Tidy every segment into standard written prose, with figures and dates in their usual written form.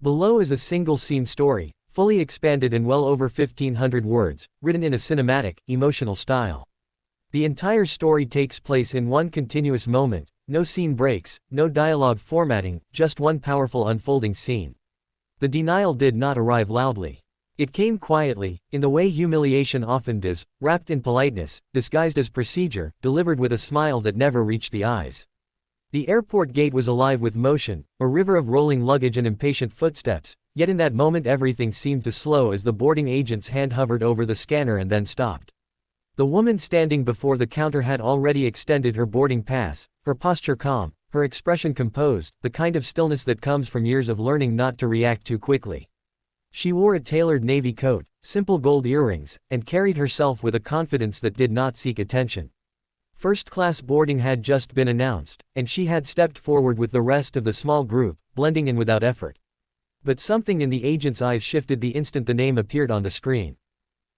Below is a single-scene story, fully expanded in well over 1,500 words, written in a cinematic, emotional style. The entire story takes place in one continuous moment, no scene breaks, no dialogue formatting, just one powerful unfolding scene. The denial did not arrive loudly. It came quietly, in the way humiliation often does, wrapped in politeness, disguised as procedure, delivered with a smile that never reached the eyes. The airport gate was alive with motion, a river of rolling luggage and impatient footsteps, yet in that moment everything seemed to slow as the boarding agent's hand hovered over the scanner and then stopped. The woman standing before the counter had already extended her boarding pass, her posture calm, her expression composed, the kind of stillness that comes from years of learning not to react too quickly. She wore a tailored navy coat, simple gold earrings, and carried herself with a confidence that did not seek attention. First-class boarding had just been announced, and she had stepped forward with the rest of the small group, blending in without effort. But something in the agent's eyes shifted the instant the name appeared on the screen.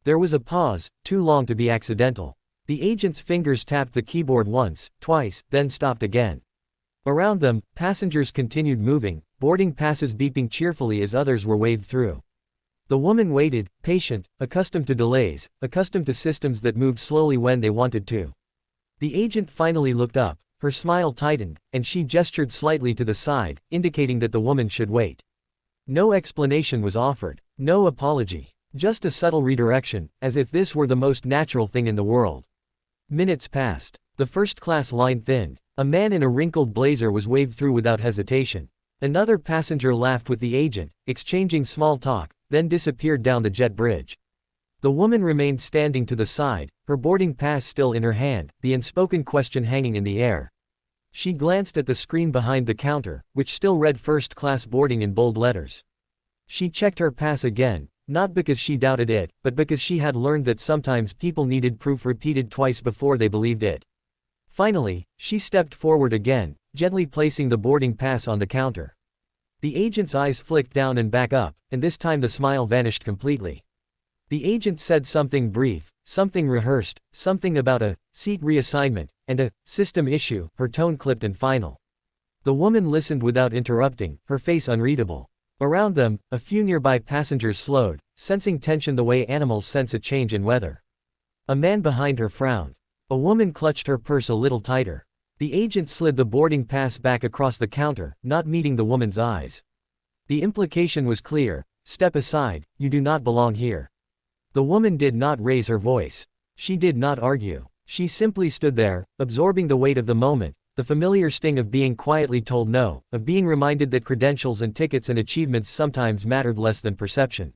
There was a pause, too long to be accidental. The agent's fingers tapped the keyboard once, twice, then stopped again. Around them, passengers continued moving, boarding passes beeping cheerfully as others were waved through. The woman waited, patient, accustomed to delays, accustomed to systems that moved slowly when they wanted to. The agent finally looked up, her smile tightened, and she gestured slightly to the side, indicating that the woman should wait. No explanation was offered, no apology, just a subtle redirection, as if this were the most natural thing in the world. Minutes passed. The first-class line thinned. A man in a wrinkled blazer was waved through without hesitation. Another passenger laughed with the agent, exchanging small talk, then disappeared down the jet bridge. The woman remained standing to the side, her boarding pass still in her hand, the unspoken question hanging in the air. She glanced at the screen behind the counter, which still read first-class boarding in bold letters. She checked her pass again, not because she doubted it, but because she had learned that sometimes people needed proof repeated twice before they believed it. Finally, she stepped forward again, gently placing the boarding pass on the counter. The agent's eyes flicked down and back up, and this time the smile vanished completely. The agent said something brief, something rehearsed, something about a seat reassignment, and a system issue, her tone clipped and final. The woman listened without interrupting, her face unreadable. Around them, a few nearby passengers slowed, sensing tension the way animals sense a change in weather. A man behind her frowned. A woman clutched her purse a little tighter. The agent slid the boarding pass back across the counter, not meeting the woman's eyes. The implication was clear: step aside, you do not belong here. The woman did not raise her voice. She did not argue. She simply stood there, absorbing the weight of the moment, the familiar sting of being quietly told no, of being reminded that credentials and tickets and achievements sometimes mattered less than perception.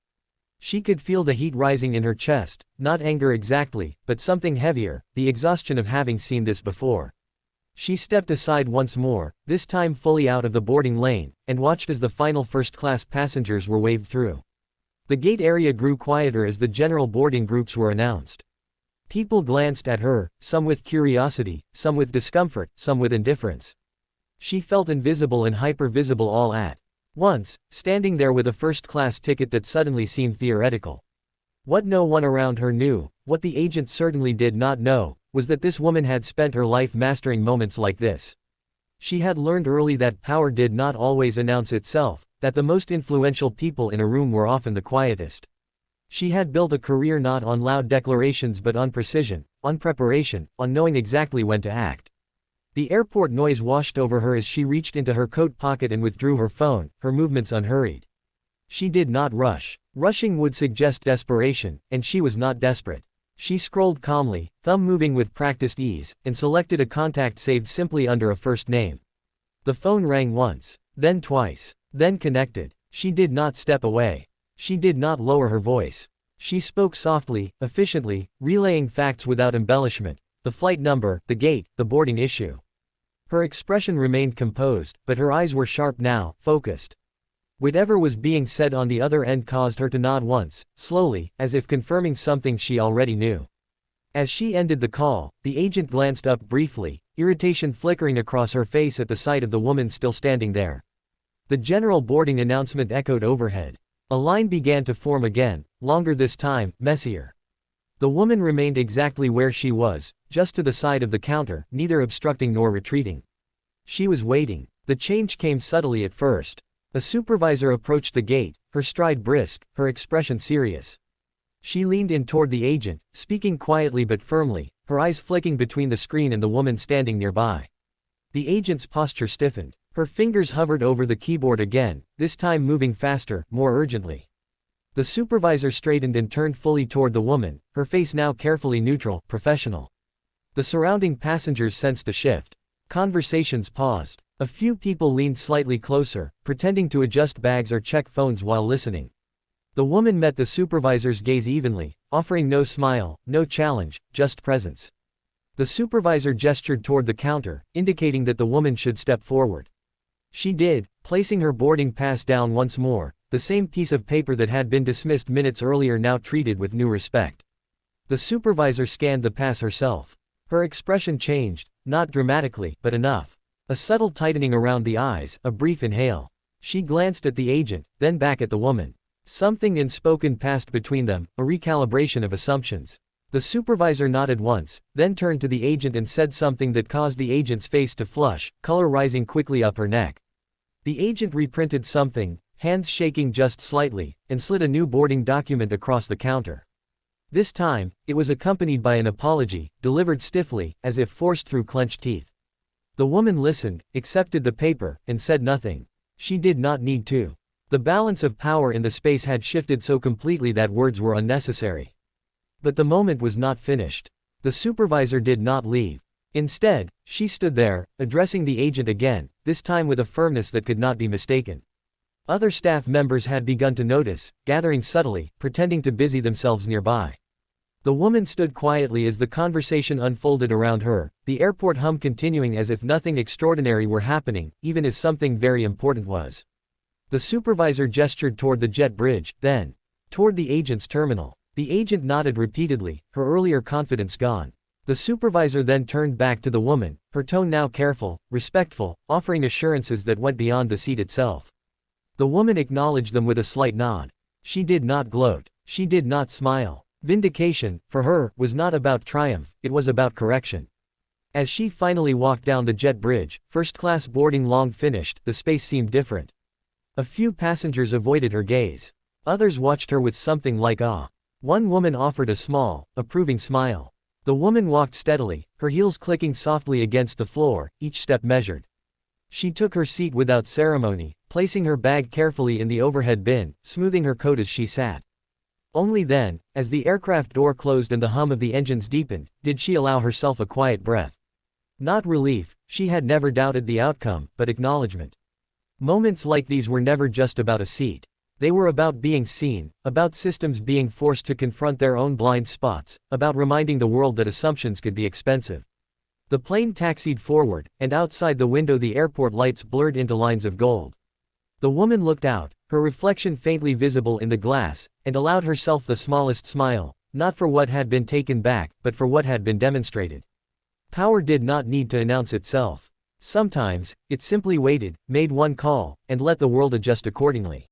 She could feel the heat rising in her chest, not anger exactly, but something heavier, the exhaustion of having seen this before. She stepped aside once more, this time fully out of the boarding lane, and watched as the final first-class passengers were waved through. The gate area grew quieter as the general boarding groups were announced. People glanced at her, some with curiosity, some with discomfort, some with indifference. She felt invisible and hyper-visible all at once, standing there with a first-class ticket that suddenly seemed theoretical. What no one around her knew, what the agent certainly did not know, was that this woman had spent her life mastering moments like this. She had learned early that power did not always announce itself, that the most influential people in a room were often the quietest. She had built a career not on loud declarations but on precision, on preparation, on knowing exactly when to act. The airport noise washed over her as she reached into her coat pocket and withdrew her phone, her movements unhurried. She did not rush. Rushing would suggest desperation, and she was not desperate. She scrolled calmly, thumb moving with practiced ease, and selected a contact saved simply under a first name. The phone rang once, then twice, then connected. She did not step away. She did not lower her voice. She spoke softly, efficiently, relaying facts without embellishment: the flight number, the gate, the boarding issue. Her expression remained composed, but her eyes were sharp now, focused. Whatever was being said on the other end caused her to nod once, slowly, as if confirming something she already knew. As she ended the call, the agent glanced up briefly, irritation flickering across her face at the sight of the woman still standing there. The general boarding announcement echoed overhead. A line began to form again, longer this time, messier. The woman remained exactly where she was, just to the side of the counter, neither obstructing nor retreating. She was waiting. The change came subtly at first. A supervisor approached the gate, her stride brisk, her expression serious. She leaned in toward the agent, speaking quietly but firmly, her eyes flicking between the screen and the woman standing nearby. The agent's posture stiffened. Her fingers hovered over the keyboard again, this time moving faster, more urgently. The supervisor straightened and turned fully toward the woman, her face now carefully neutral, professional. The surrounding passengers sensed a shift. Conversations paused. A few people leaned slightly closer, pretending to adjust bags or check phones while listening. The woman met the supervisor's gaze evenly, offering no smile, no challenge, just presence. The supervisor gestured toward the counter, indicating that the woman should step forward. She did, placing her boarding pass down once more, the same piece of paper that had been dismissed minutes earlier now treated with new respect. The supervisor scanned the pass herself. Her expression changed, not dramatically, but enough. A subtle tightening around the eyes, a brief inhale. She glanced at the agent, then back at the woman. Something unspoken passed between them, a recalibration of assumptions. The supervisor nodded once, then turned to the agent and said something that caused the agent's face to flush, color rising quickly up her neck. The agent reprinted something, hands shaking just slightly, and slid a new boarding document across the counter. This time, it was accompanied by an apology, delivered stiffly, as if forced through clenched teeth. The woman listened, accepted the paper, and said nothing. She did not need to. The balance of power in the space had shifted so completely that words were unnecessary. But the moment was not finished. The supervisor did not leave. Instead, she stood there, addressing the agent again, this time with a firmness that could not be mistaken. Other staff members had begun to notice, gathering subtly, pretending to busy themselves nearby. The woman stood quietly as the conversation unfolded around her, the airport hum continuing as if nothing extraordinary were happening, even as something very important was. The supervisor gestured toward the jet bridge, then toward the agent's terminal. The agent nodded repeatedly, her earlier confidence gone. The supervisor then turned back to the woman, her tone now careful, respectful, offering assurances that went beyond the seat itself. The woman acknowledged them with a slight nod. She did not gloat. She did not smile. Vindication, for her, was not about triumph, it was about correction. As she finally walked down the jet bridge, first-class boarding long finished, the space seemed different. A few passengers avoided her gaze. Others watched her with something like awe. One woman offered a small, approving smile. The woman walked steadily, her heels clicking softly against the floor, each step measured. She took her seat without ceremony, placing her bag carefully in the overhead bin, smoothing her coat as she sat. Only then, as the aircraft door closed and the hum of the engines deepened, did she allow herself a quiet breath. Not relief, she had never doubted the outcome, but acknowledgement. Moments like these were never just about a seat. They were about being seen, about systems being forced to confront their own blind spots, about reminding the world that assumptions could be expensive. The plane taxied forward, and outside the window the airport lights blurred into lines of gold. The woman looked out, her reflection faintly visible in the glass, and allowed herself the smallest smile, not for what had been taken back, but for what had been demonstrated. Power did not need to announce itself. Sometimes, it simply waited, made one call, and let the world adjust accordingly.